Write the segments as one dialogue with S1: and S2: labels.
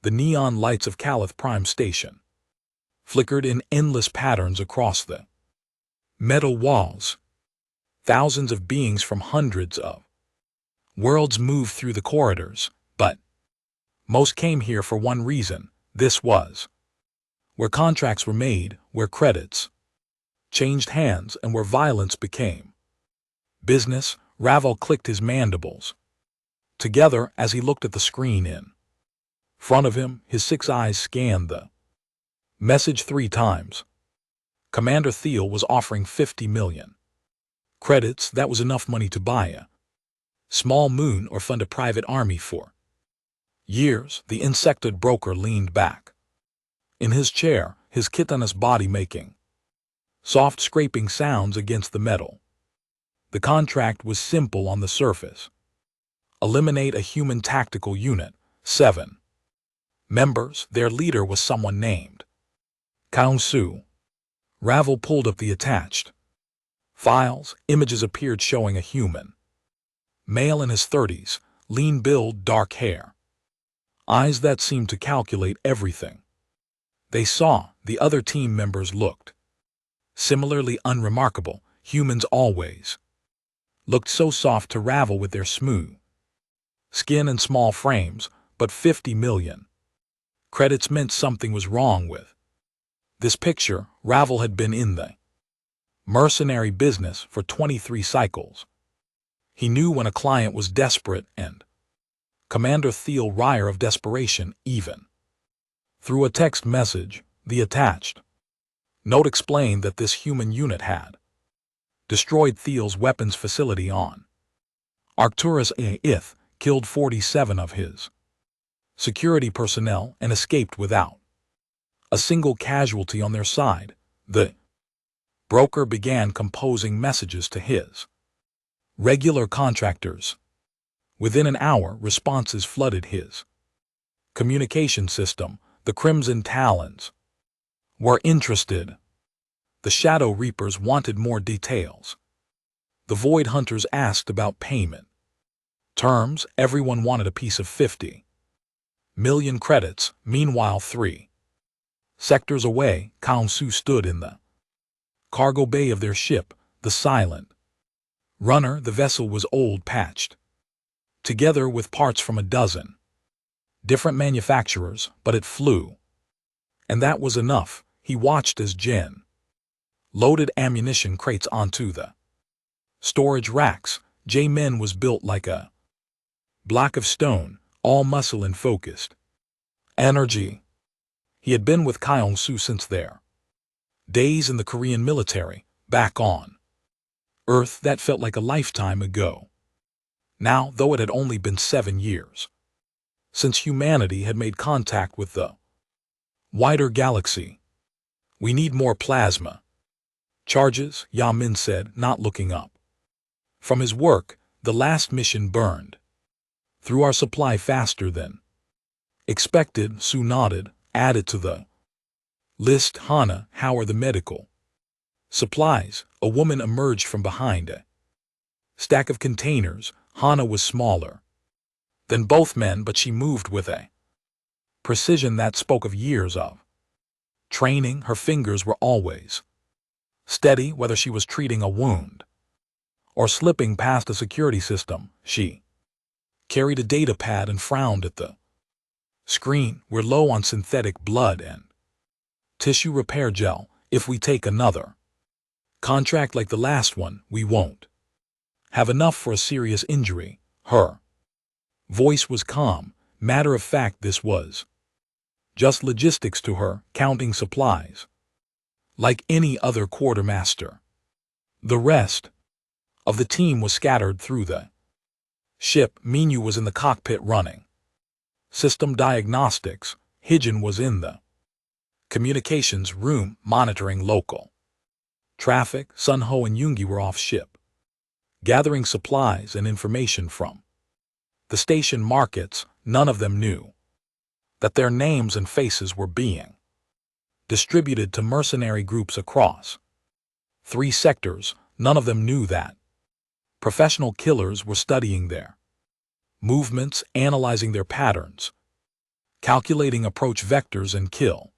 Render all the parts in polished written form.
S1: The neon lights of Calith Prime Station flickered in endless patterns across the metal walls. Thousands of beings from hundreds of worlds moved through the corridors, but most came here for one reason. This was where contracts were made, where credits changed hands, and where violence became business. Ravel clicked his mandibles together as he looked at the screen in front of him. His 6 eyes scanned the message 3 times. Commander Thiel was offering 50 million credits. That was enough money to buy a small moon or fund a private army for years. The insectoid broker leaned back in his chair, his chitinous body making soft scraping sounds against the metal. The contract was simple on the surface. Eliminate a human tactical unit, 7 members. Their leader was someone named Kaung-Su. Ravel pulled up the attached files. Images appeared showing a human male in his 30s, lean build, dark hair, eyes that seemed to calculate everything they saw. The other team members looked similarly unremarkable. Humans always looked so soft to Ravel with their smooth skin and small frames, but 50 million credits meant something was wrong with this picture. Ravel had been in the mercenary business for 23 cycles. He knew when a client was desperate, and Commander Thiel Ryer of desperation, even through a text message. The attached note explained that this human unit had destroyed Thiel's weapons facility on Arcturus Ith, killed 47 of his security personnel, and escaped without a single casualty on their side. The broker began composing messages to his regular contractors. Within an hour, responses flooded his communication system. The Crimson Talons were interested. The Shadow Reapers wanted more details. The Void Hunters asked about payment terms. Everyone wanted a piece of 50 million credits. Meanwhile, 3 sectors away, Kaung-Su stood in the cargo bay of their ship, the Silent Runner. The vessel was old, patched together with parts from a dozen different manufacturers, but it flew. And that was enough. He watched as Jen loaded ammunition crates onto the storage racks. J-Men was built like a block of stone, all muscle and focused energy. He had been with Kaung-Su since their days in the Korean military, back on Earth. That felt like a lifetime ago. Now, though it had only been 7 years since humanity had made contact with the wider galaxy. We need more plasma charges, Ya-Min said, not looking up from his work. The last mission burned through our supply faster than expected. Su nodded. Added to the list, Hana, how are the medical supplies? A woman emerged from behind a stack of containers. Hana was smaller than both men, but she moved with a precision that spoke of years of training. Her fingers were always steady, whether she was treating a wound or slipping past a security system. She carried a data pad and frowned at the screen. We're low on synthetic blood and tissue repair gel. If we take another contract like the last one, we won't have enough for a serious injury. Her voice was calm, matter of fact. This was just logistics to her, counting supplies like any other quartermaster. The rest of the team was scattered through the ship. Minyu was in the cockpit running system diagnostics. Hijin was in the communications room monitoring local traffic. Sunho and Yoongi were off ship, gathering supplies and information from the station markets. None of them knew that their names and faces were being distributed to mercenary groups across 3 sectors. None of them knew that professional killers were studying their movements, analyzing their patterns, calculating approach vectors and kill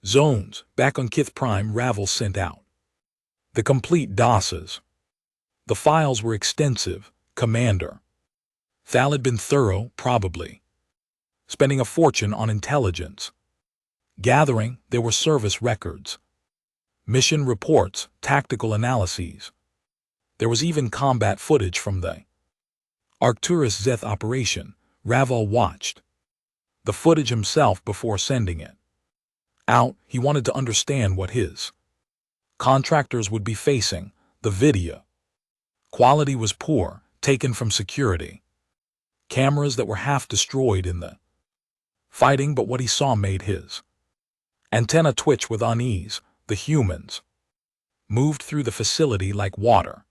S1: zones. Back on Kith Prime, Ravel sent out the complete DOSes. The files were extensive, Commander. Thal had been thorough, probably, spending a fortune on intelligence gathering. There were service records, mission reports, tactical analyses. There was even combat footage from the Arcturus Zeth operation. Raval watched the footage himself before sending it out. He wanted to understand what his contractors would be facing. The video quality was poor, taken from security cameras that were half destroyed in the fighting, but what he saw made his antenna twitch with unease. The humans moved through the facility like water,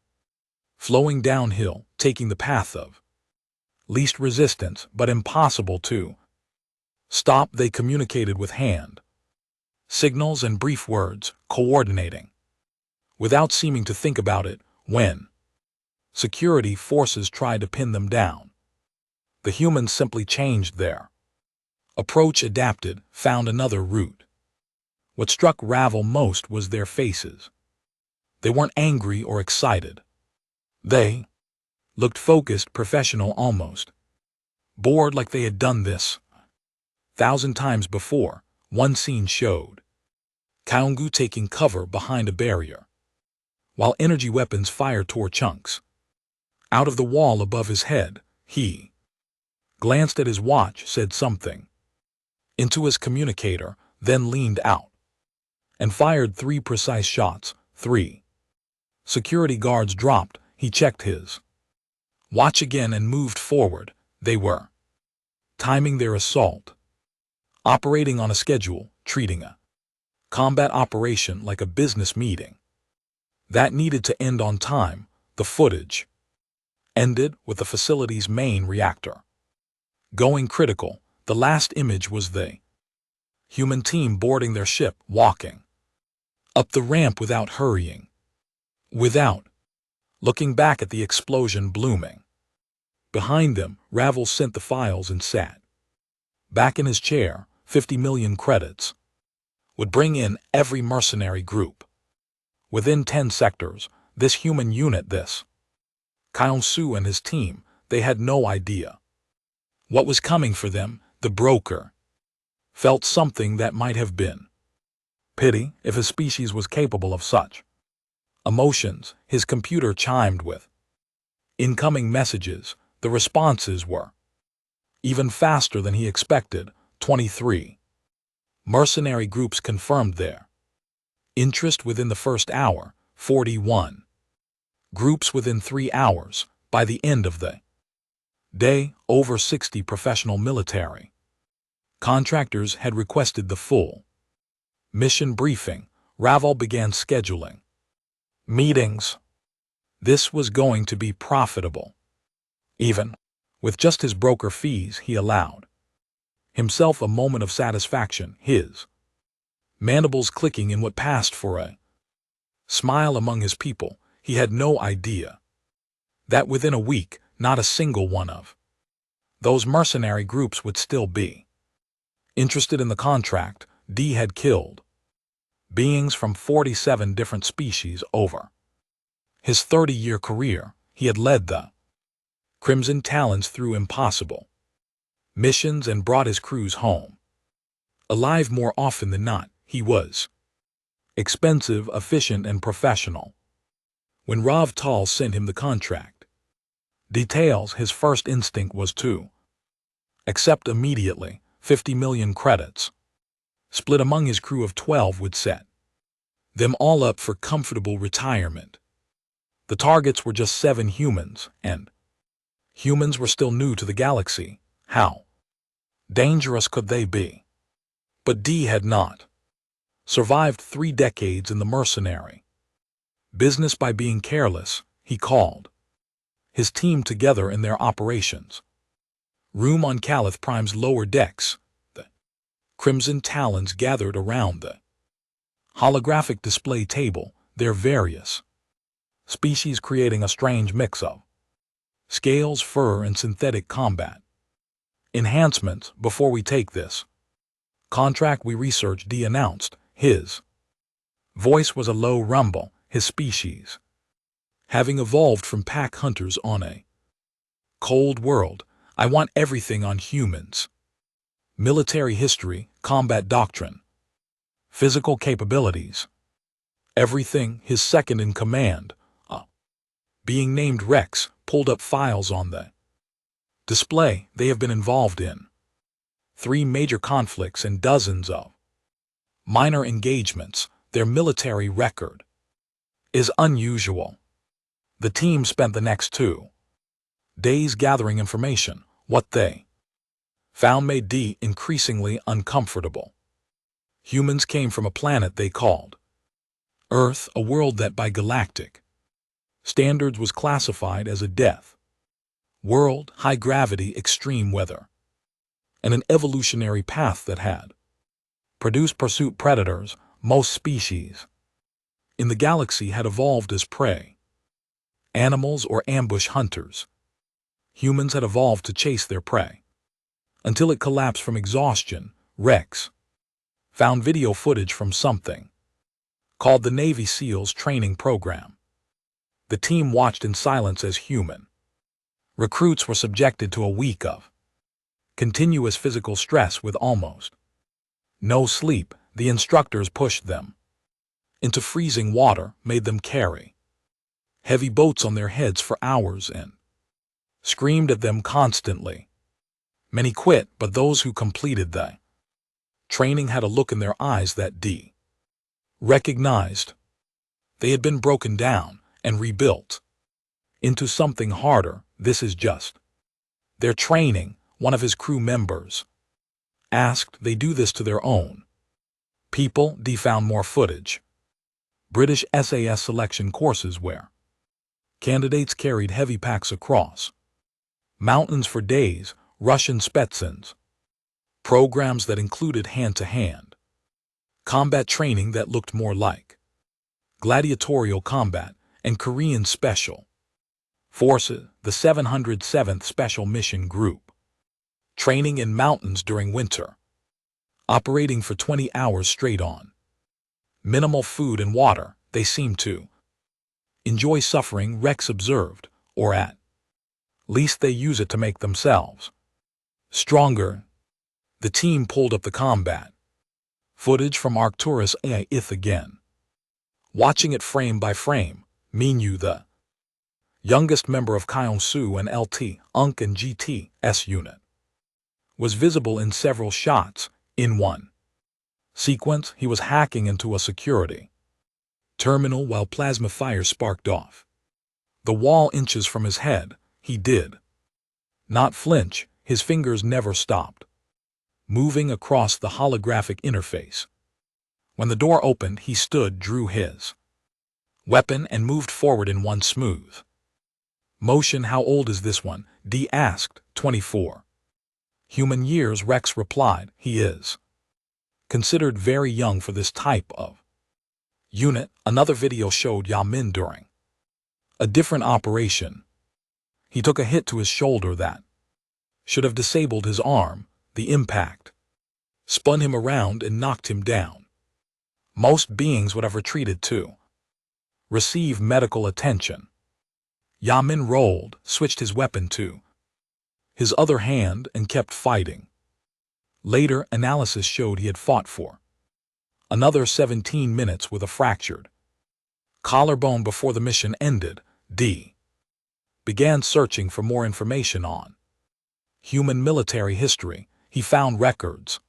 S1: flowing downhill, taking the path of least resistance, but impossible to stop. They communicated with hand signals and brief words, coordinating without seeming to think about it. When security forces tried to pin them down, the humans simply changed their approach, adapted, found another route. What struck Ravel most was their faces. They weren't angry or excited. They looked focused, professional, almost bored, like they had done this 1,000 times before. One scene showed Kaungu taking cover behind a barrier, while energy weapons fired tore chunks out of the wall above his head. He glanced at his watch, said something into his communicator, then leaned out and fired 3 precise shots. 3 security guards dropped. He checked his watch again and moved forward. They were timing their assault, operating on a schedule, treating a combat operation like a business meeting that needed to end on time. The footage ended with the facility's main reactor going critical. The last image was the human team boarding their ship, walking up the ramp without hurrying, without looking back at the explosion blooming behind them. Ravel sent the files and sat back in his chair. 50 million credits would bring in every mercenary group within 10 sectors. This human unit, this Kaonsu and his team, they had no idea what was coming for them. The broker felt something that might have been pity if his species was capable of such emotions. His computer chimed with incoming messages. The responses were even faster than he expected. 23 mercenary groups confirmed their interest within the first hour. 41 groups within 3 hours. By the end of the day, over 60 professional military contractors had requested the full mission briefing. Raval began scheduling meetings. This was going to be profitable. Even with just his broker fees, he allowed himself a moment of satisfaction, his mandibles clicking in what passed for a smile among his people. He had no idea that within a week, not a single one of those mercenary groups would still be interested in the contract. D had killed beings from 47 different species over his 30-year career. He had led the Crimson Talons through impossible missions and brought his crews home alive more often than not. He was expensive, efficient, and professional. When Rav Tal sent him the contract details, his first instinct was to accept immediately. 50 million credits, split among his crew of 12, would set them all up for comfortable retirement. The targets were just 7 humans, and humans were still new to the galaxy. How dangerous could they be? But D had not survived 3 decades in the mercenary business by being careless. He called his team together in their operations room on Calith Prime's lower decks. The Crimson Talons gathered around the holographic display table, their various species creating a strange mix of scales, fur, and synthetic combat Enhancements before we take this contract we researched, D announced. His voice was a low rumble. His species, having evolved from pack hunters on a cold world, I want everything on humans. Military history, combat doctrine, physical capabilities, everything. His second in command, being named Rex, pulled up files on the display. They have been involved in 3 major conflicts and dozens of minor engagements. Their military record is unusual. The team spent the next 2 days gathering information. What they found made D increasingly uncomfortable. Humans came from a planet they called Earth, a world that by galactic standards was classified as a death world, high gravity, extreme weather, and an evolutionary path that had produced pursuit predators. Most species in the galaxy had evolved as prey animals or ambush hunters. Humans had evolved to chase their prey until it collapsed from exhaustion. Rex found video footage from something called the Navy SEALs training program. The team watched in silence as human recruits were subjected to a week of continuous physical stress with almost no sleep. The instructors pushed them into freezing water, made them carry heavy boats on their heads for hours, and screamed at them constantly. Many quit, but those who completed the training had a look in their eyes that D recognized. They had been broken down and rebuilt into something harder. This is just their training, one of his crew members asked. They do this to their own people. D found more footage. British SAS selection courses where candidates carried heavy packs across mountains for days. Russian Spetsnaz programs that included hand-to-hand combat training that looked more like gladiatorial combat, and Korean Special Forces, the 707th Special Mission Group, training in mountains during winter, operating for 20 hours straight on minimal food and water. They seemed to enjoy suffering, Rex observed, or at least they use it to make themselves stronger. The team pulled up the combat footage from Arcturus AIth again. Watching it frame by frame, Minyu, the youngest member of Kyong-Soo and LT, UNC and GT's unit, was visible in several shots. In one sequence, he was hacking into a security terminal while plasma fire sparked off the wall inches from his head. He did not flinch. His fingers never stopped moving across the holographic interface. When the door opened, he stood, drew his weapon, and moved forward in one smooth motion. How old is this one? D asked. 24 human years, Rex replied. He is considered very young for this type of unit. Another video showed Yamin during a different operation. He took a hit to his shoulder that should have disabled his arm. The impact spun him around and knocked him down. Most beings would have retreated to receive medical attention. Yamin rolled, switched his weapon to his other hand, and kept fighting. Later analysis showed he had fought for another 17 minutes with a fractured collarbone. Before the mission ended, D began searching for more information on human military history. He found records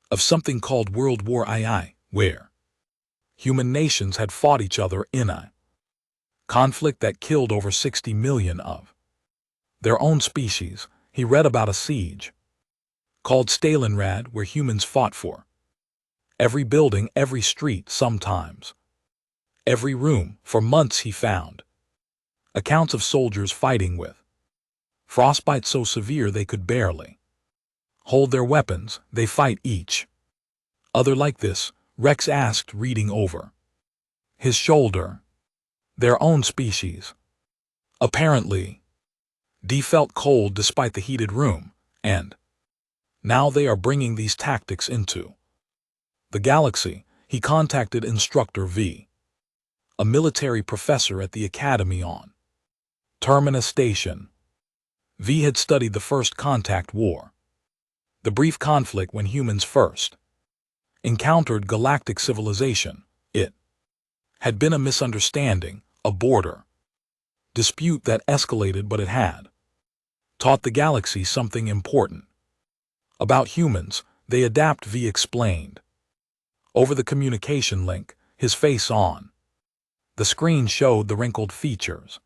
S1: of something called World War II, where human nations had fought each other in a conflict that killed over 60 million of their own species. He read about a siege called Stalingrad where humans fought for every building, every street, sometimes every room. For months he found accounts of soldiers fighting with frostbite so severe they could barely hold their weapons. They fight each other like this, Rex asked, reading over his shoulder. Their own species. Apparently, D felt cold despite the heated room, and Now they are bringing these tactics into the galaxy. He contacted Instructor V, a military professor at the academy on Terminus Station. V had studied the First Contact War, the brief conflict when humans first encountered galactic civilization. It had been a misunderstanding, a border dispute that escalated, but it had taught the galaxy something important about humans. They adapt, V explained. Over the communication link, his face on the screen showed the wrinkled features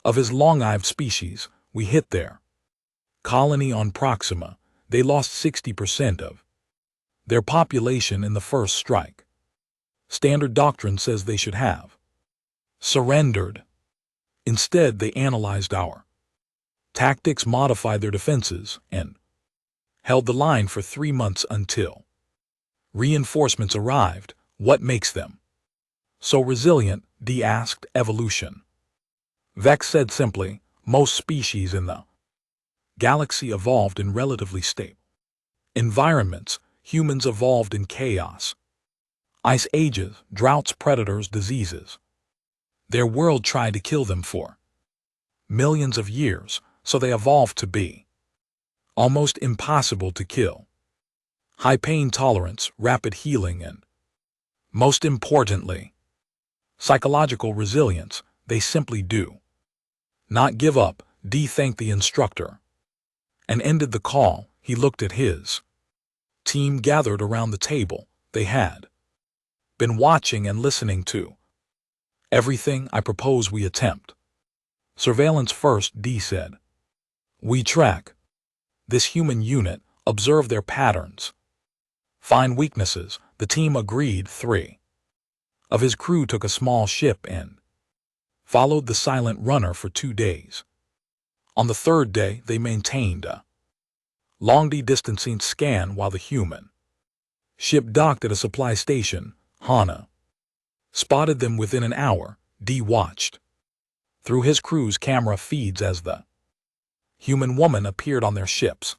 S1: of his long-lived species. We hit their colony on Proxima. They lost 60% of their population in the first strike. Standard doctrine says they should have surrendered. Instead, they analyzed our tactics, modified their defenses, and held the line for 3 months until reinforcements arrived. What makes them so resilient? D asked. Evolution. Vex said simply, most species in the galaxy evolved in relatively stable environments. Humans evolved in chaos. Ice ages, droughts, predators, diseases. Their world tried to kill them for millions of years, so they evolved to be almost impossible to kill. High pain tolerance, rapid healing, and, most importantly, psychological resilience. They simply do not give up. D thanked the instructor and ended the call. He looked at his team gathered around the table. They had been watching and listening to everything. I propose we attempt surveillance first, D said. We track this human unit, observe their patterns, find weaknesses. The team agreed. 3 of his crew took a small ship and followed the silent runner for 2 days. On the 3rd day, they maintained a long-distancing scan while the human ship docked at a supply station. Hana spotted them within an hour. D watched through his crew's camera feeds as the human woman appeared on their ship's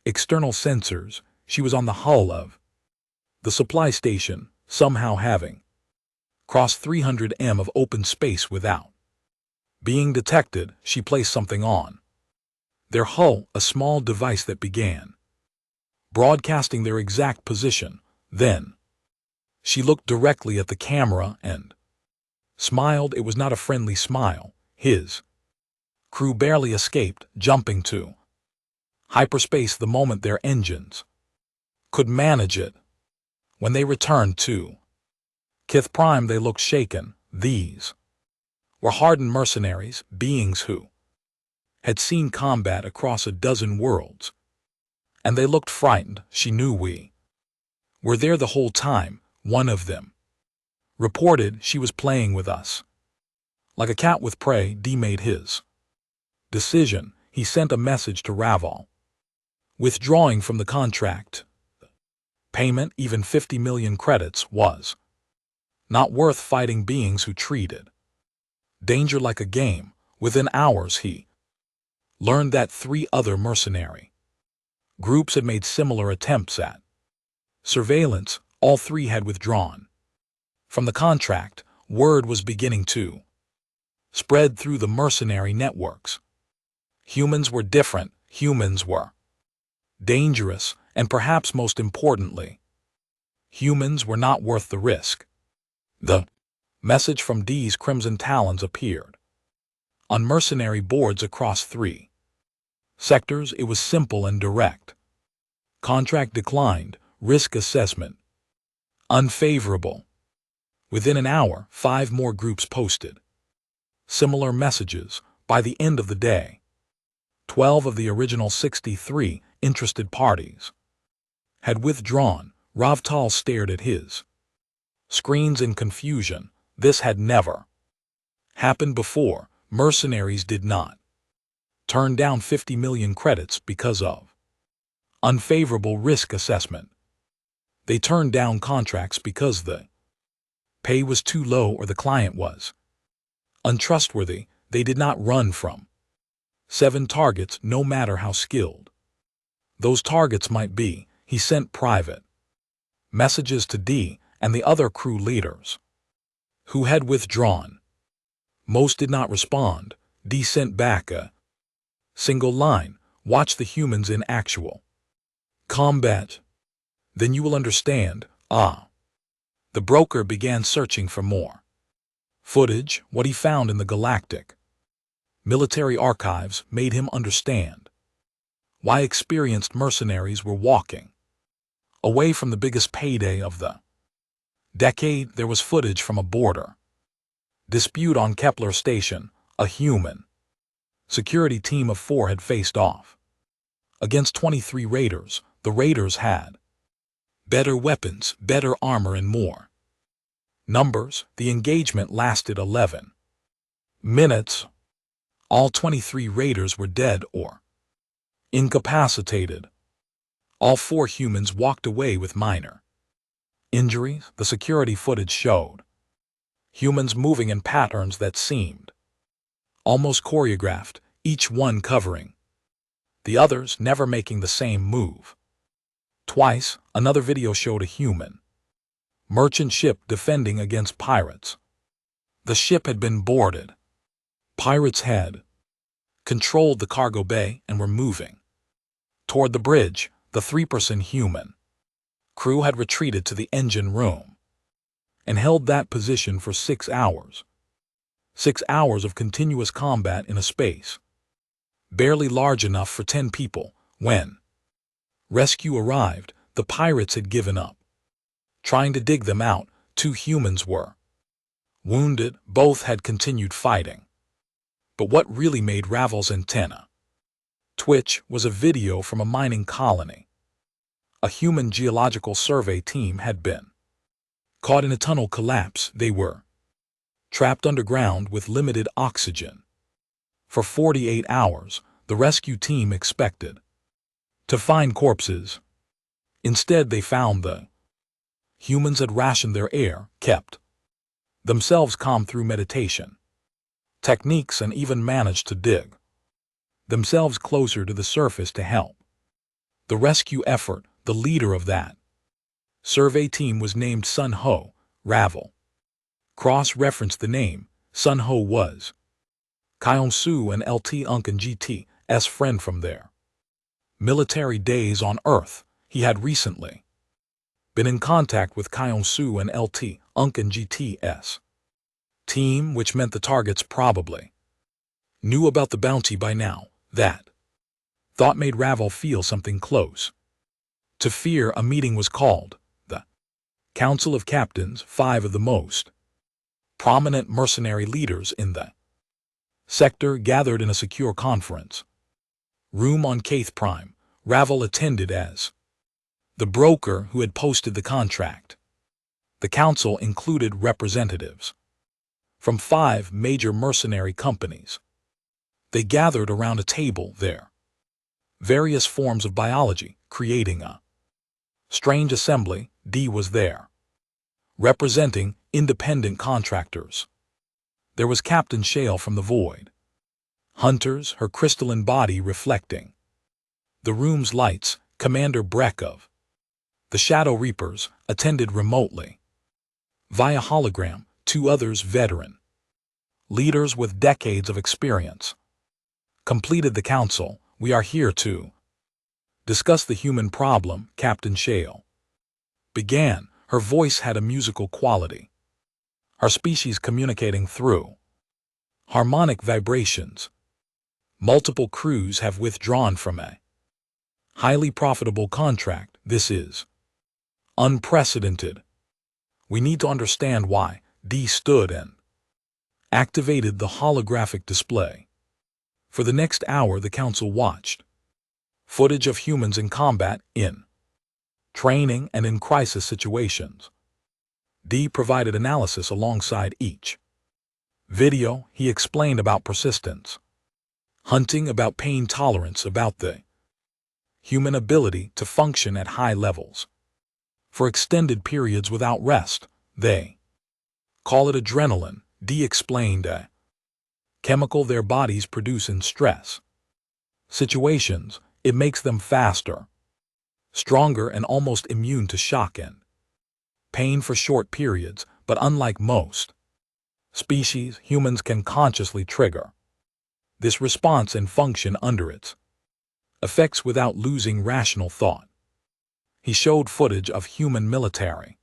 S1: external sensors. She was on the hull of the supply station, somehow having crossed 300 m of open space without being detected. She placed something on their hull, a small device that began broadcasting their exact position. Then she looked directly at the camera and smiled. It was not a friendly smile. His crew barely escaped, jumping to hyperspace the moment their engines could manage it. When they returned to Kith Prime, they looked shaken. These were hardened mercenaries, beings who had seen combat across a dozen worlds, and they looked frightened. She knew we were there the whole time. One of them reported she was playing with us like a cat with prey. D made his decision. He sent a message to Raval, withdrawing from the contract. Payment, even 50 million credits, was not worth fighting beings who treated danger like a game. Within hours, he learned that 3 other mercenary groups had made similar attempts at surveillance. All 3 had withdrawn from the contract. Word was beginning to spread through the mercenary networks. Humans were different. Humans were dangerous, and perhaps most importantly, humans were not worth the risk. The message from D's Crimson Talons appeared on mercenary boards across 3 sectors. It was simple and direct. Contract declined. Risk assessment unfavorable. Within an hour, 5 more groups posted similar messages. By the end of the day, 12 of the original 63 interested parties had withdrawn. Ravtal stared at his screens in confusion. This had never happened before. Mercenaries did not turn down 50 million credits because of unfavorable risk assessment. They turned down contracts because the pay was too low or the client was untrustworthy. They did not run from 7 targets, no matter how skilled Those targets might be, he sent private messages to D and the other crew leaders, who had withdrawn. Most did not respond. D sent back a single line, "Watch the humans in actual combat. Then you will understand." The broker began searching for more footage. What he found in the galactic military archives made him understand why experienced mercenaries were walking away from the biggest payday of the decade. There was footage from a border dispute on Kepler Station. A human security team of 4 had faced off against 23 raiders. The raiders had better weapons, better armor, and more numbers. The engagement lasted 11 minutes. All 23 raiders were dead or incapacitated. All 4 humans walked away with minor injuries. The security footage showed humans moving in patterns that seemed almost choreographed, each one covering the others, never making the same move twice. Another video showed a human merchant ship defending against pirates. The ship had been boarded. Pirates had controlled the cargo bay and were moving toward the bridge. The 3-person human crew had retreated to the engine room and held that position for 6 hours. 6 hours of continuous combat in a space barely large enough for 10 people. When rescue arrived, the pirates had given up trying to dig them out. 2 humans were wounded. Both had continued fighting. But what really made Ravel's antenna twitch was a video from a mining colony. A human geological survey team had been caught in a tunnel collapse. They were trapped underground with limited oxygen for 48 hours. The rescue team expected to find corpses. Instead, they found the humans had rationed their air, kept themselves calm through meditation techniques, and even managed to dig themselves closer to the surface to help the rescue effort. The leader of that survey team was named Sun Ho. Ravel cross-referenced the name. Sun Ho was Kyung Soo and LT Unkin GT's friend from their military days on Earth. He had recently been in contact with Kyung Soo and LT Unkin GT's team, which meant the targets probably knew about the bounty by now. That thought made Ravel feel something close to fear. A meeting was called. The Council of Captains, 5 of the most prominent mercenary leaders in the sector, gathered in a secure conference room on Caith Prime. Ravel attended as the broker who had posted the contract. The council included representatives from 5 major mercenary companies. They gathered around a table there. Various forms of biology, creating a strange assembly. D was there, representing independent contractors. There was Captain Shale from the Void Hunters, her crystalline body reflecting the room's lights. Commander Breck of the Shadow Reapers attended remotely via hologram. 2 others, veteran leaders with decades of experience, completed the council. "We are here to discuss the human problem," Captain Shale began. Her voice had a musical quality, our species communicating through harmonic vibrations. "Multiple crews have withdrawn from a highly profitable contract. This is unprecedented. We need to understand why." D stood and activated the holographic display. For the next hour, the council watched footage of humans in combat, in training, and in crisis situations. D provided analysis alongside each video. He explained about persistence hunting, about pain tolerance, about the human ability to function at high levels for extended periods without rest. They call it adrenaline. D explained, a chemical their bodies produce in stress situations. It makes them faster, stronger, and almost immune to shock and pain for short periods, but unlike most species, humans can consciously trigger this response and function under its effects without losing rational thought. He showed footage of human military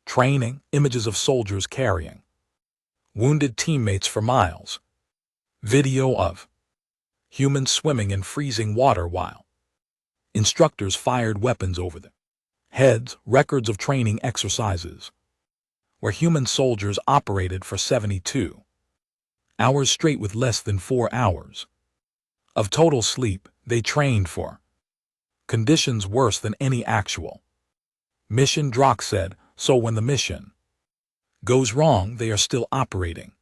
S1: training, images of soldiers carrying wounded teammates for miles, video of humans swimming in freezing water while instructors fired weapons over their heads, records of training exercises where human soldiers operated for 72 hours straight with less than 4 hours of total sleep. They trained for conditions worse than any actual mission, Drock said, so when the mission goes wrong, they are still operating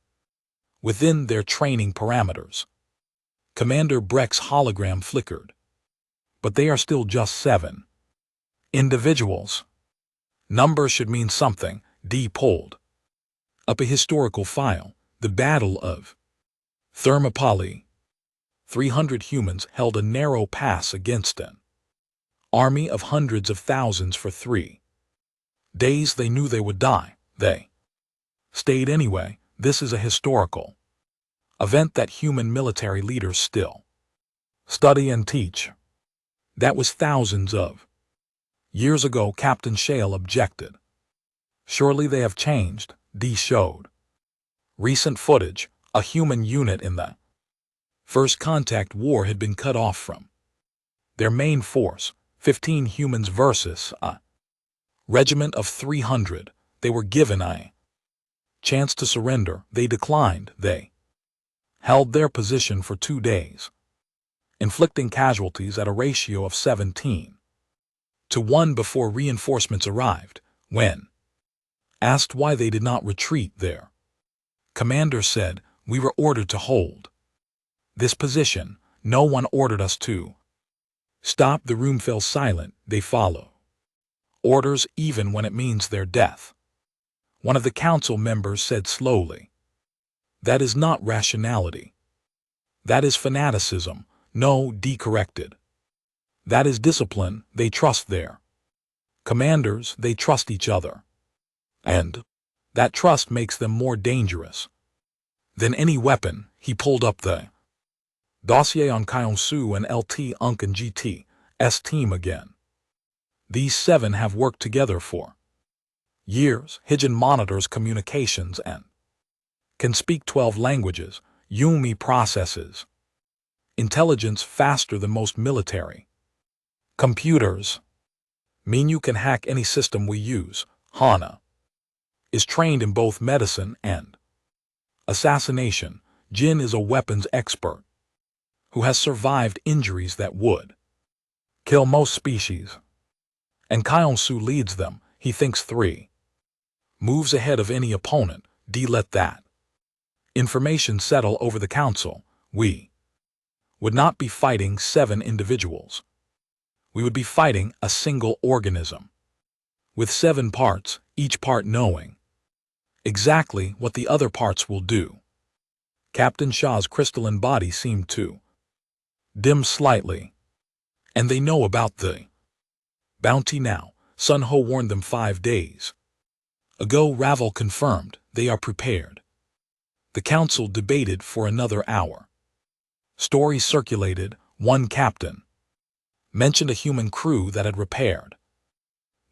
S1: within their training parameters. Commander Breck's hologram flickered. But they are still just 7 individuals. Numbers should mean something. D pulled up a historical file. The Battle of Thermopylae. 300 humans held a narrow pass against an army of hundreds of thousands for 3 days. They knew they would die. They stayed anyway. This is a historical event that human military leaders still study and teach. That was thousands of years ago, Captain Shale objected. Surely they have changed. D showed recent footage. A human unit in the First Contact War had been cut off from their main force, 15 humans versus a regiment of 300. They were given a chance to surrender. They declined. They held their position for 2 days, inflicting casualties at a ratio of 17 to 1 before reinforcements arrived. When asked why they did not retreat, their commander said, "We were ordered to hold this position. No one ordered us to stop." The room fell silent. They follow orders even when it means their death. One of the council members said slowly, "That is not rationality. That is fanaticism." No, D corrected. "That is discipline. They trust their commanders. They trust each other. And that trust makes them more dangerous than any weapon." He pulled up the dossier on Kyong-Soo and LT Unk and GT's team again. These 7 have worked together for years. Hijin monitors communications and can speak 12 languages. Yumi processes intelligence faster than most military computers. Minyu can hack any system we use. Hana is trained in both medicine and assassination. Jin is a weapons expert who has survived injuries that would kill most species. And Kyong-Soo leads them. He thinks 3 moves ahead of any opponent. D let that information settle over the council. We would not be fighting 7 individuals. We would be fighting a single organism with 7 parts, each part knowing exactly what the other parts will do. Captain Shaw's crystalline body seemed to dim slightly. And they know about the bounty now. Sun Ho warned them 5 days ago. Ravel confirmed. They are prepared. The council debated for another hour. Stories circulated. One captain mentioned a human crew that had repaired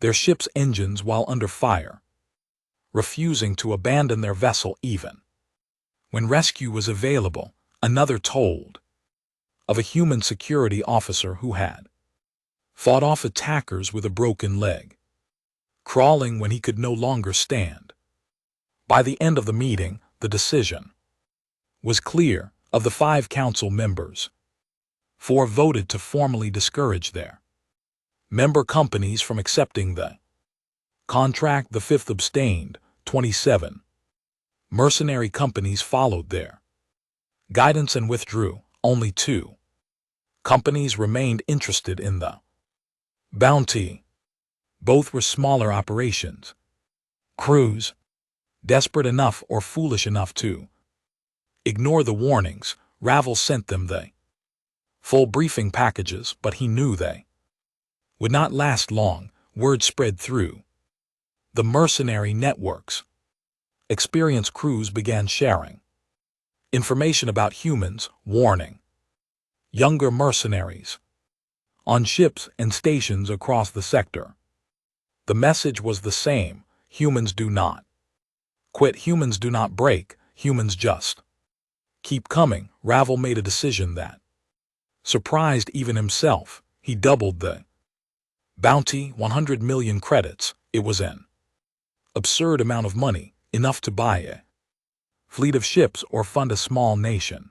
S1: their ship's engines while under fire, refusing to abandon their vessel even when rescue was available. Another told of a human security officer who had fought off attackers with a broken leg, crawling when he could no longer stand. By the end of the meeting, the decision was clear. Of the 5 council members, 4 voted to formally discourage their member companies from accepting the contract. The 5th abstained. 27 mercenary companies followed their guidance and withdrew. Only 2 companies remained interested in the bounty. Both were smaller operations. Crews, desperate enough or foolish enough to ignore the warnings. Ravel sent them the Full briefing packages, but he knew they would not last long. Word spread through the mercenary networks. Experienced crews began sharing information about humans, warning younger mercenaries on ships and stations across the sector. The message was the same: humans do not quit, humans do not break, humans just keep coming. Ravel made a decision that surprised even himself. He doubled the bounty, 100 million credits. It was an absurd amount of money, enough to buy a fleet of ships or fund a small nation.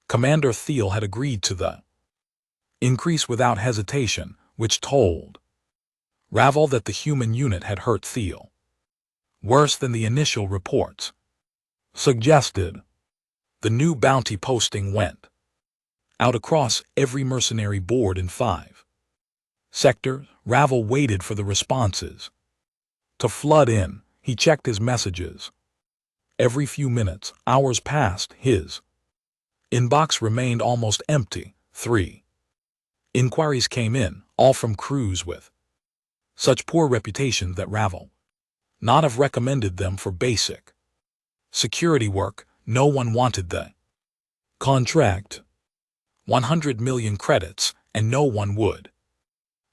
S1: Commander Thiel had agreed to the increase without hesitation, which told Ravel that the human unit had hurt Thiel worse than the initial reports suggested. The new bounty posting went out across every mercenary board in 5 sectors. Ravel waited for the responses to flood in. He checked his messages every few minutes. Hours passed. His inbox remained almost empty. 3 inquiries came in, all from crews with such poor reputations that Ravel not have recommended them for basic security work. No one wanted the contract, 100 million credits, and no one would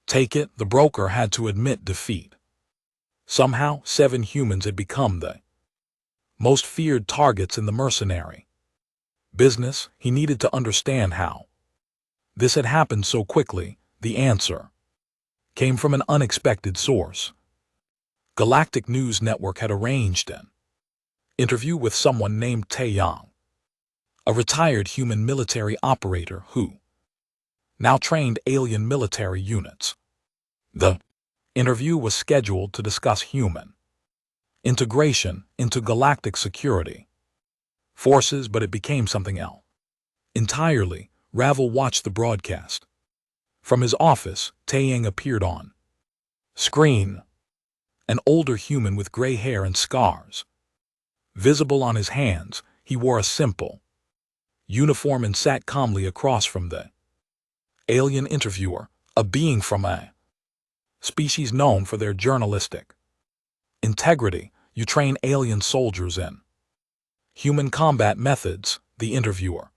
S1: take it. The broker had to admit defeat. Somehow, 7 humans had become the most feared targets in the mercenary business. He needed to understand how this had happened so quickly. The answer came from an unexpected source. Galactic News Network had arranged an interview with someone named Taeyang, a retired human military operator who now trained alien military units. The interview was scheduled to discuss human integration into galactic security forces, but it became something else entirely. Ravel watched the broadcast. From his office, Taeyang appeared on screen, an older human with gray hair and scars visible on his hands. He wore a simple uniform and sat calmly across from the alien interviewer, a being from a species known for their journalistic integrity. You train alien soldiers in human combat methods, the interviewer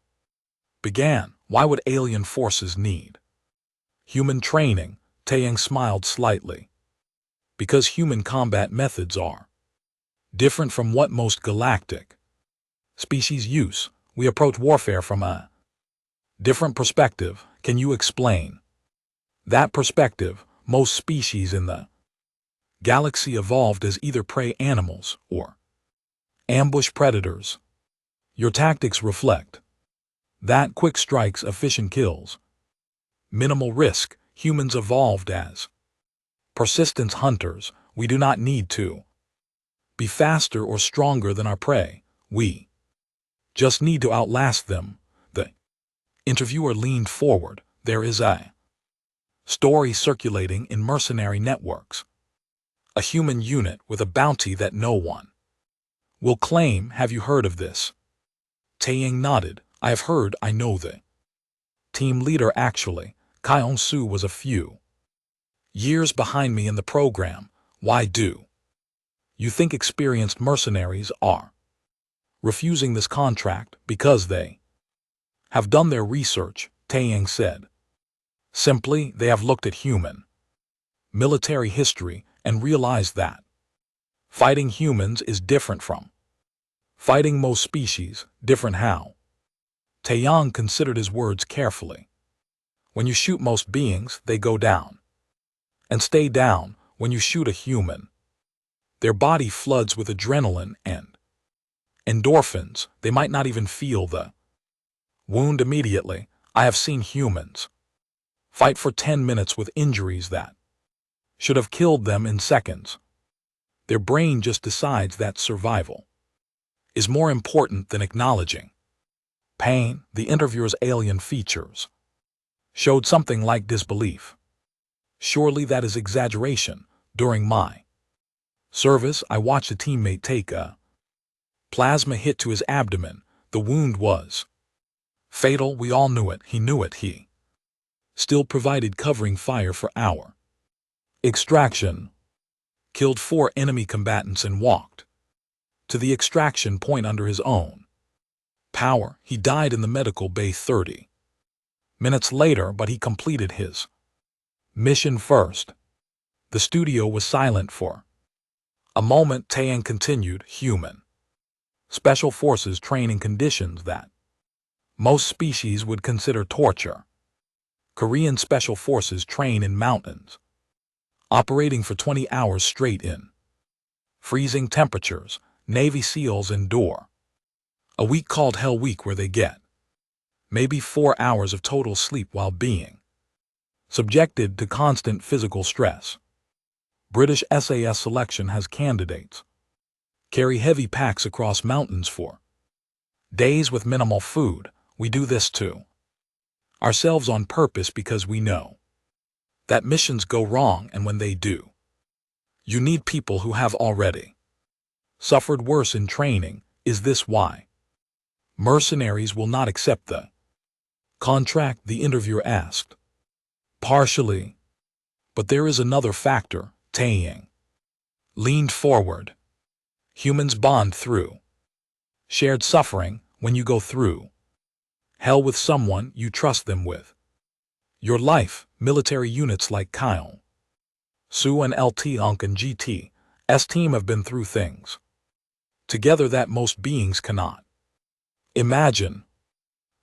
S1: began. Why would alien forces need human training? Taeyang smiled slightly. Because human combat methods are different from what most galactic species use. We approach warfare from a different perspective. Can you explain that perspective? Most species in the galaxy evolved as either prey animals or ambush predators. Your tactics reflect that: quick strikes, efficient kills, minimal risk. Humans evolved as persistence hunters. We do not need to be faster or stronger than our prey. We just need to outlast them. The interviewer leaned forward. There is a story circulating in mercenary networks. A human unit with a bounty that no one will claim. Have you heard of this? Taeyang nodded. I have heard. I know the team leader actually. Kyong-Su was a few years behind me in the program. Why do you think experienced mercenaries are refusing this contract? Because they have done their research, Taeyang said. Simply, they have looked at human military history and realized that fighting humans is different from fighting most species. Different how? Taeyang considered his words carefully. When you shoot most beings, they go down and stay down. When you shoot a human, their body floods with adrenaline and endorphins. They might not even feel the wound immediately. I have seen humans fight for 10 minutes with injuries that should have killed them in seconds. Their brain just decides that survival is more important than acknowledging pain. The interviewer's alien features showed something like disbelief. Surely that is exaggeration. During my service, I watched a teammate take a plasma hit to his abdomen. The wound was Fatal, we all knew it, he knew it, he still provided covering fire for our extraction. Killed 4 enemy combatants and walked to the extraction point under his own power. He died in the medical bay 30 minutes later, but he completed his mission first. The studio was silent for a moment. Taeyang continued, human special forces train in conditions that most species would consider torture. Korean special forces train in mountains, operating for 20 hours straight in freezing temperatures. Navy SEALs endure a week called Hell Week, where they get maybe 4 hours of total sleep while being subjected to constant physical stress. British SAS selection has candidates carry heavy packs across mountains for days with minimal food. We do this to ourselves on purpose because we know that missions go wrong, and when they do, you need people who have already suffered worse in training. Is this why mercenaries will not accept the contract? The interviewer asked. Partially. But there is another factor. Taeyang leaned forward. Humans bond through shared suffering. When you go through hell with someone, you trust them with your life. Military units like Kyle, Su and LT Unk and GT's team have been through things together that most beings cannot imagine.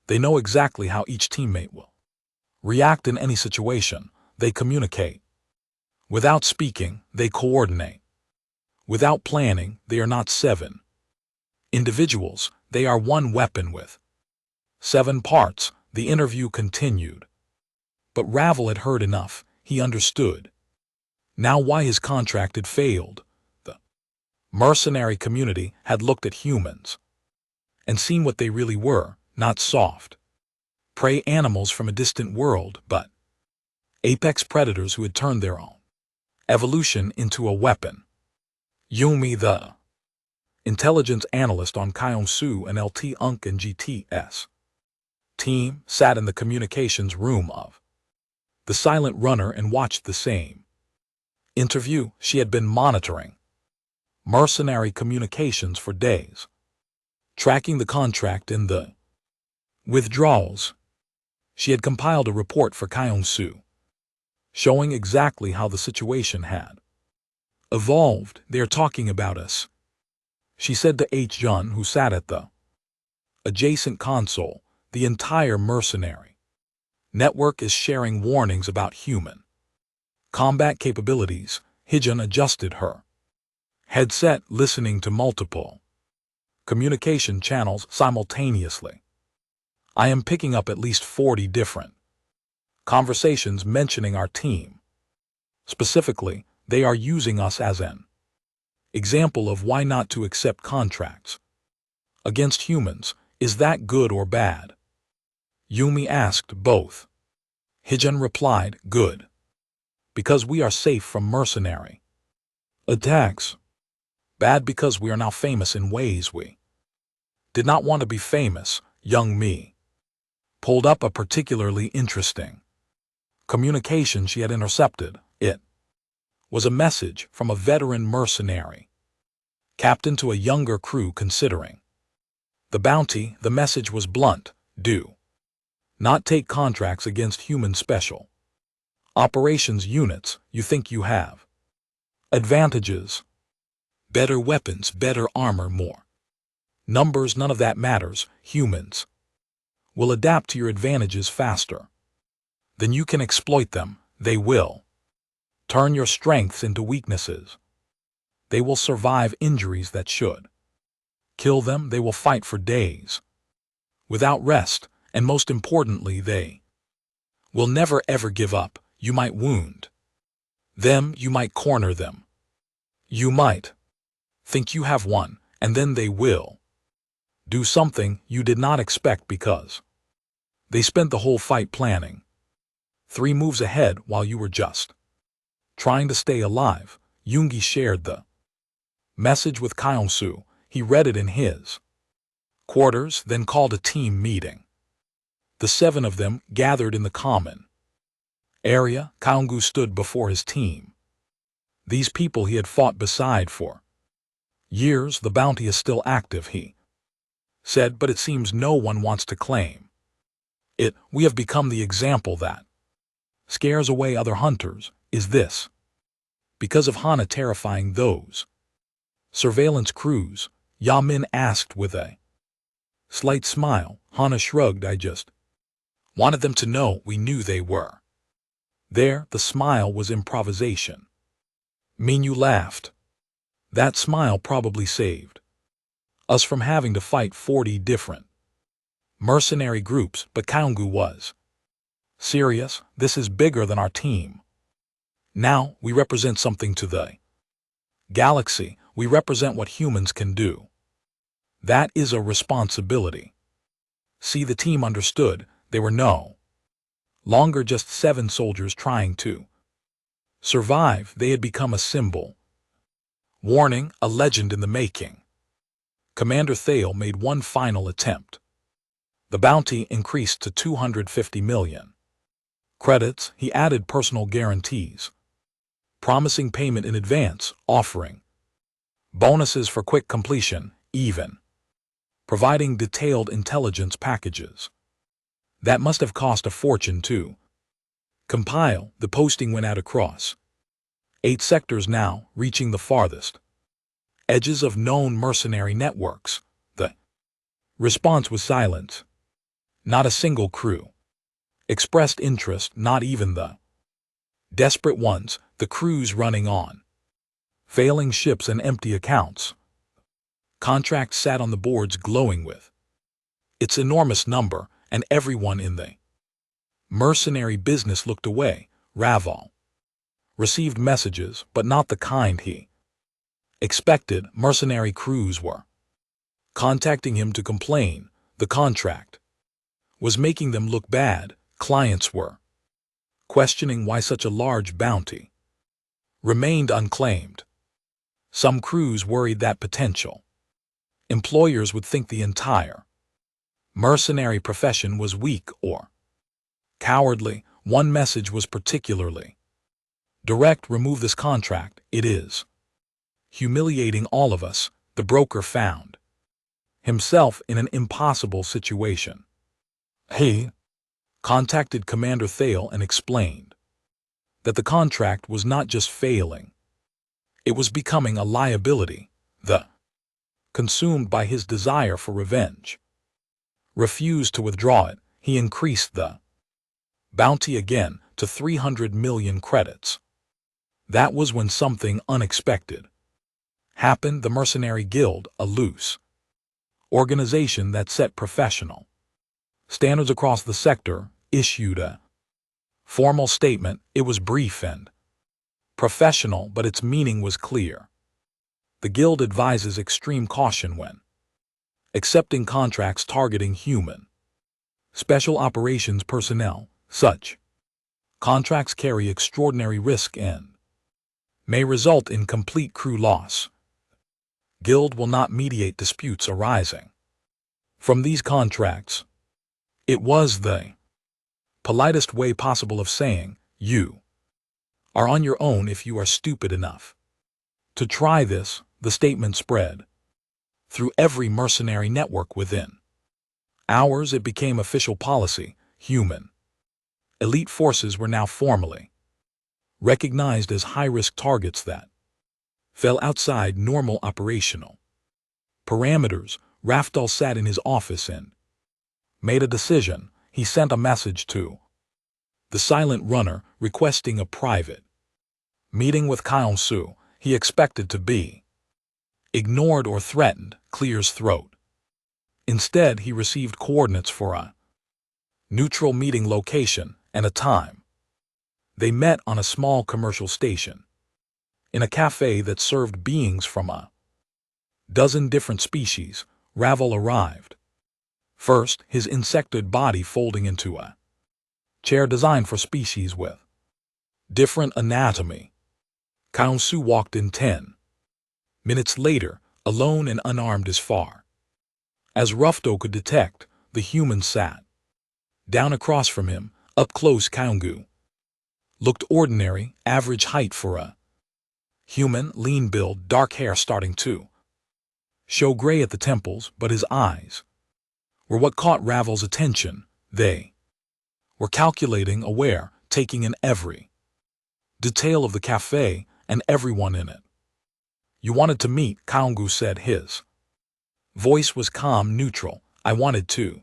S1: They know exactly how each teammate will react in any situation. They communicate. Without speaking, they coordinate. Without planning, they are not 7 individuals. They are one weapon with 7 parts. The interview continued. But Ravel had heard enough. He understood now why his contract had failed. The mercenary community had looked at humans and seen what they really were, not soft prey animals from a distant world, but apex predators who had turned their own evolution into a weapon. Yumi, the intelligence analyst on Kyong-Su and LT Unk and GT's team, sat in the communications room of the silent runner and watched the same interview. She had been monitoring mercenary communications for days, tracking the contract and the withdrawals. She had compiled a report for Kyong-Su, showing exactly how the situation had evolved. They're talking about us, she said to H-Jun, who sat at the adjacent console. The entire mercenary network is sharing warnings about human combat capabilities. Hijun adjusted her headset, listening to multiple communication channels simultaneously. I am picking up at least 40 different conversations mentioning our team. Specifically, they are using us as an example of why not to accept contracts against humans. Is that good or bad? Yumi asked. Both. Hijun replied, good. Because we are safe from mercenary attacks. Bad because we are now famous in ways we did not want to be famous. Young Mi pulled up a particularly interesting communication she had intercepted. It was a message from a veteran mercenary captain to a younger crew considering the bounty. The message was blunt. Do not take contracts against human special operations units. You think you have advantages, better weapons, better armor, more numbers. None of that matters. Humans will adapt to your advantages faster than you can exploit them. They will turn your strengths into weaknesses. They will survive injuries that should kill them. They will fight for days without rest, and most importantly, they will never ever give up. You might wound them, you might corner them, you might think you have won, and then they will do something you did not expect because they spent the whole fight planning 3 moves ahead while you were just trying to stay alive. Yoongi shared the message with Kyong-Su. He read it in his quarters, then called a team meeting. The 7 of them gathered in the common area. Kaungu stood before his team. These people he had fought beside for years. The bounty is still active, he said, but it seems no one wants to claim it. We have become the example that scares away other hunters. Is this because of Hana terrifying those surveillance crews? Yamin asked with a slight smile. Hana shrugged. I just wanted them to know we knew they were there. The smile was improvisation. Minyu laughed. That smile probably saved us from having to fight 40 different mercenary groups, but Kaungu was serious. This is bigger than our team. Now we represent something to the galaxy. We represent what humans can do. That is a responsibility. See, the team understood. They were no longer just 7 soldiers trying to survive. They had become a symbol. Warning, a legend in the making. Commander Thale made one final attempt. The bounty increased to 250 million credits. He added personal guarantees, promising payment in advance, offering bonuses for quick completion, even providing detailed intelligence packages. That must have cost a fortune to compile. The posting went out across 8 sectors now, reaching the farthest edges of known mercenary networks. The response was silent. Not a single crew expressed interest, not even the desperate ones. The crews running on failing ships and empty accounts. Contracts sat on the boards glowing with its enormous number, and everyone in the mercenary business looked away. Raval received messages, but not the kind he expected. Mercenary crews were contacting him to complain. The contract was making them look bad. Clients were questioning why such a large bounty remained unclaimed. Some crews worried that potential employers would think the entire mercenary profession was weak or cowardly. One message was particularly direct: remove this contract. It is humiliating all of us. The broker found himself in an impossible situation. He contacted Commander Thale and explained that the contract was not just failing, it was becoming a liability. The consumed by his desire for revenge, refused to withdraw it. He increased the bounty again to 300 million credits. That was when something unexpected happened. The Mercenary Guild, a loose organization that set professional standards across the sector, issued a formal statement. It was brief and professional, but its meaning was clear. The Guild advises extreme caution when accepting contracts targeting human special operations personnel. Such contracts carry extraordinary risk and may result in complete crew loss. Guild will not mediate disputes arising from these contracts. It was the politest way possible of saying, you are on your own if you are stupid enough to try this. The statement spread through every mercenary network within hours. It became official policy. Human elite forces were now formally recognized as high-risk targets that fell outside normal operational parameters. Rafdal sat in his office and made a decision. He sent a message to the Silent Runner requesting a private meeting with Kaonsu. He expected to be ignored or threatened. Clear's throat. Instead, he received coordinates for a neutral meeting location and a time. They met on a small commercial station, in a cafe that served beings from a dozen different species. Ravel arrived first, his insectoid body folding into a chair designed for species with different anatomy. Kaonsu walked in 10 minutes later, alone and unarmed as far as Rufto could detect. The human sat Down across from him, up close, Kaungu looked ordinary, average height for a human, lean build, dark hair starting to show gray at the temples, but his eyes were what caught Ravel's attention. They were calculating, aware, taking in every detail of the cafe and everyone in it. You wanted to meet, Kaungu said. His voice was calm, neutral. I wanted to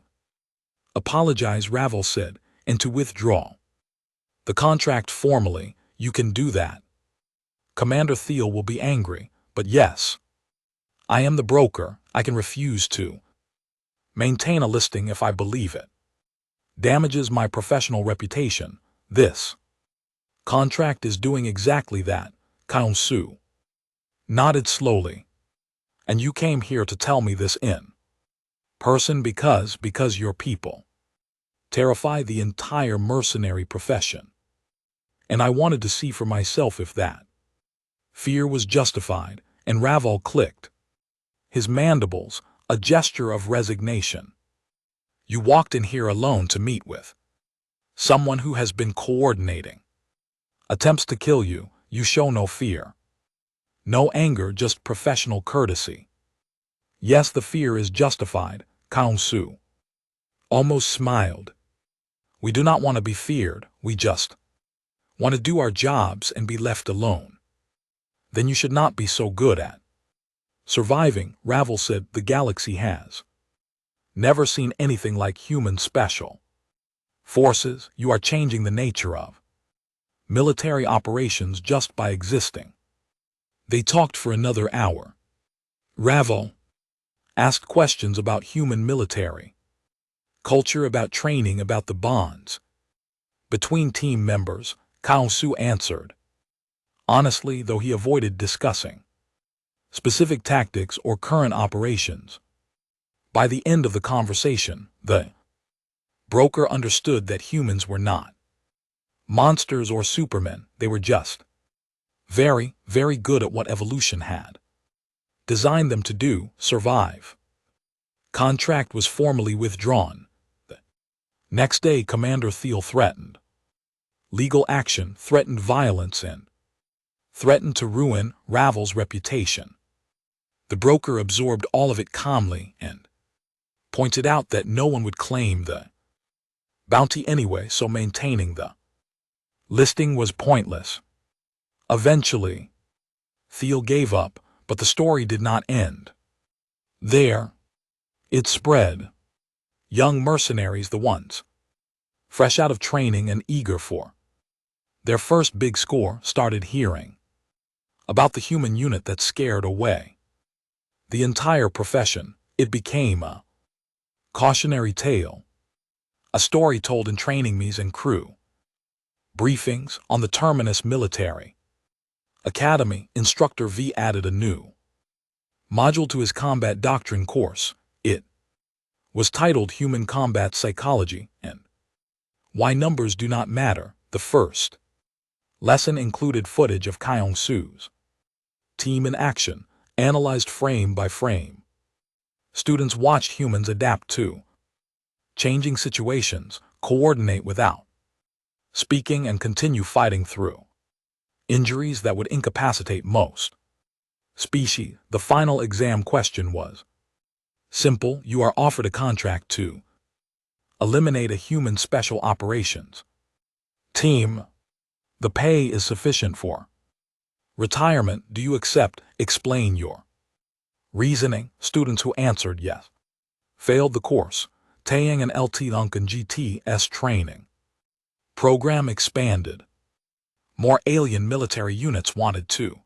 S1: apologize, Ravel said, and to withdraw the contract formally. You can do that. Commander Thiel will be angry, but yes, I am the broker. I can refuse to maintain a listing if I believe it damages my professional reputation. This contract is doing exactly that. Kaunsu nodded slowly. And you came here to tell me this in person because your people terrify the entire mercenary profession. And I wanted to see for myself if that fear was justified, and Raval clicked his mandibles, a gesture of resignation. You walked in here alone to meet with someone who has been coordinating attempts to kill you. You show no fear, no anger, just professional courtesy. Yes, the fear is justified, Kaunsu almost smiled. We do not want to be feared, we just want to do our jobs and be left alone. Then you should not be so good at surviving, Ravel said. The galaxy has never seen anything like human special forces. You are changing the nature of military operations just by existing. They talked for another hour. Ravel asked questions about human military culture, about training, about the bonds between team members. Kaunsu answered honestly, though he avoided discussing specific tactics or current operations. By the end of the conversation, the broker understood that humans were not monsters or supermen. They were just very, very good at what evolution had designed them to do, survive. Contract was formally withdrawn. The next day, Commander Thiel threatened legal action, threatened violence, and threatened to ruin Ravel's reputation. The broker absorbed all of it calmly and pointed out that no one would claim the bounty anyway, so maintaining the listing was pointless. Eventually, Thiel gave up, but the story did not end there. It spread. Young mercenaries, the ones fresh out of training and eager for their first big score, started hearing about the human unit that scared away the entire profession. It became a cautionary tale, a story told in training meetings and crew briefings. On the Terminus Military Academy, Instructor V added a new module to his combat doctrine course. It was titled Human Combat Psychology and Why Numbers Do Not Matter. The first lesson included footage of Kaunsu's team in action, analyzed frame by frame. Students watched humans adapt to changing situations, coordinate without speaking, and continue fighting through injuries that would incapacitate most species. The final exam question was simple. You are offered a contract to eliminate a human special operations team. The pay is sufficient for retirement. Do you accept? Explain your reasoning. Students who answered yes failed the course. Taeyang and LT Lunken GTS training program expanded. More alien military units wanted to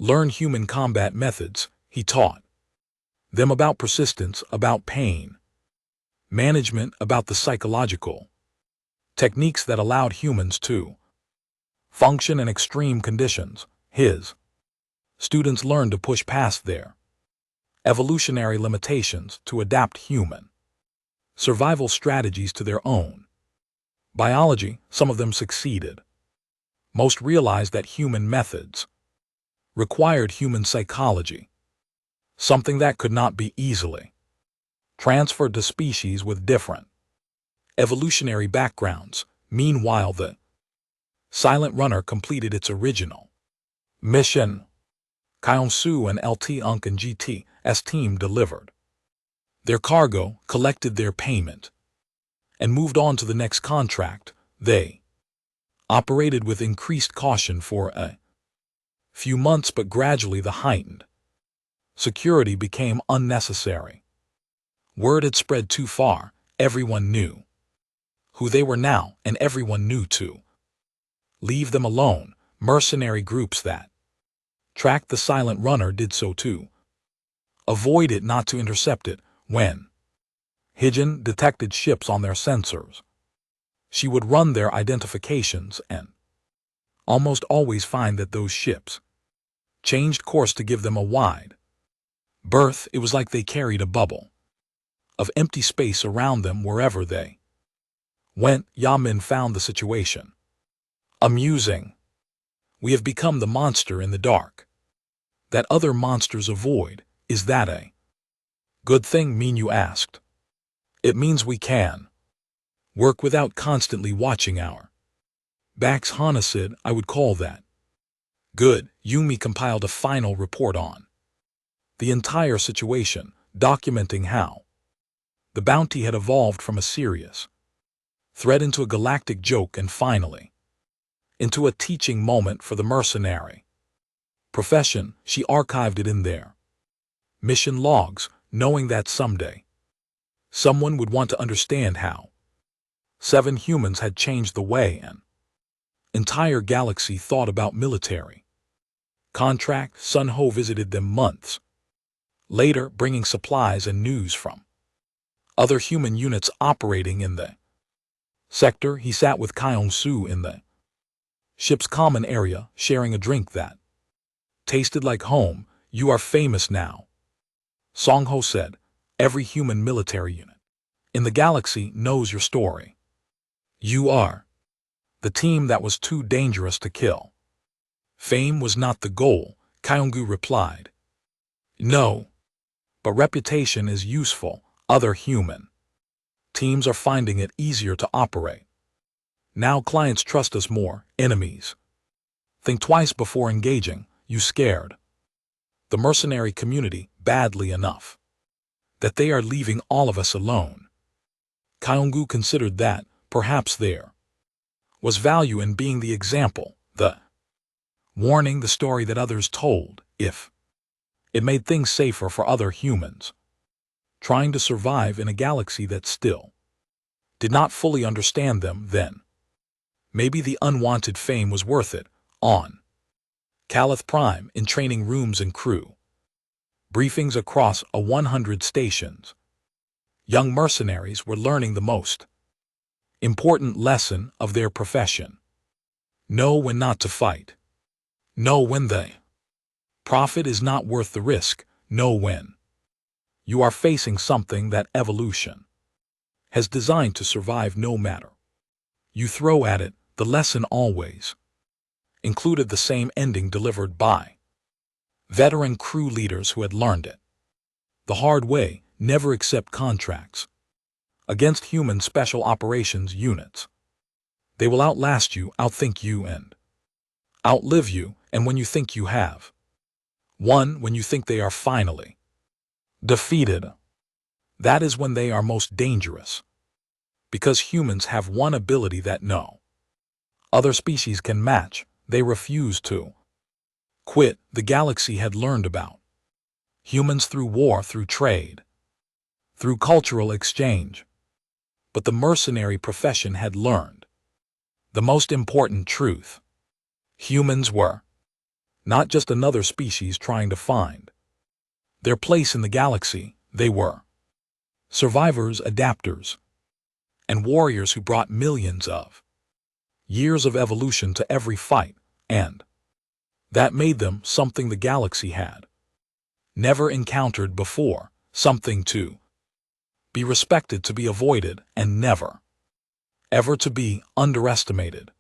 S1: learn human combat methods. He taught them about persistence, about pain management, about the psychological techniques that allowed humans to function in extreme conditions. His students learned to push past their evolutionary limitations to adapt human survival strategies to their own biology. Some of them succeeded. Most realized that human methods required human psychology, something that could not be easily transferred to species with different Evolutionary backgrounds. Meanwhile, the Silent Runner completed its original mission. Kyong-soo and LT Unk and GT's team delivered their cargo, collected their payment, and moved on to the next contract. They operated with increased caution for a few months, but gradually the heightened security became unnecessary. Word had spread too far. Everyone knew who they were now, and everyone knew to leave them alone. Mercenary groups that tracked the Silent Runner did so too. Avoid it, not to intercept it. When Hijin detected ships on their sensors, she would run their identifications and almost always find that those ships changed course to give them a wide berth. It was like they carried a bubble of empty space around them wherever they went. Yamin found the situation amusing. We have become the monster in the dark that other monsters avoid. Is that a good thing? You asked. It means we can work without constantly watching our backs. Hana said, I would call that good. Yumi compiled a final report on the entire situation, documenting how the bounty had evolved from a serious threat into a galactic joke and finally into a teaching moment for the mercenary profession. She archived it in their mission logs, knowing that someday someone would want to understand how 7 humans had changed the way an entire galaxy thought about military contract. Sun Ho visited them months later, bringing supplies and news from other human units operating in the sector. He sat with Kyong-soo in the ship's common area, sharing a drink that tasted like home. You are famous now, Song Ho said. Every human military unit in the galaxy knows your story. You are the team that was too dangerous to kill. Fame was not the goal, Kyong-gu replied. No, but reputation is useful. Other human teams are finding it easier to operate. Now clients trust us more. Enemies think twice before engaging. You scared the mercenary community badly enough that they are leaving all of us alone. Kyong-gu considered that perhaps there was value in being the example, the warning, the story that others told, if it made things safer for other humans trying to survive in a galaxy that still did not fully understand them. Then maybe the unwanted fame was worth it. On Calith Prime, in training rooms and crew briefings across 100 stations, young mercenaries were learning the most important lesson of their profession. Know when not to fight. Know when the profit is not worth the risk. Know when you are facing something that evolution has designed to survive no matter you throw at it. The lesson always included the same ending delivered by veteran crew leaders who had learned it the hard way. Never accept contracts against human special operations units. They will outlast you, outthink you, and outlive you. And when you think you have won, when you think they are finally defeated, that is when they are most dangerous. Because humans have one ability that no other species can match. They refuse to quit. The galaxy had learned about humans through war, through trade, through cultural exchange. But the mercenary profession had learned the most important truth. Humans were not just another species trying to find their place in the galaxy. They were survivors, adapters, and warriors who brought millions of years of evolution to every fight, and that made them something the galaxy had never encountered before, something to be respected, to be avoided, and never, ever to be underestimated.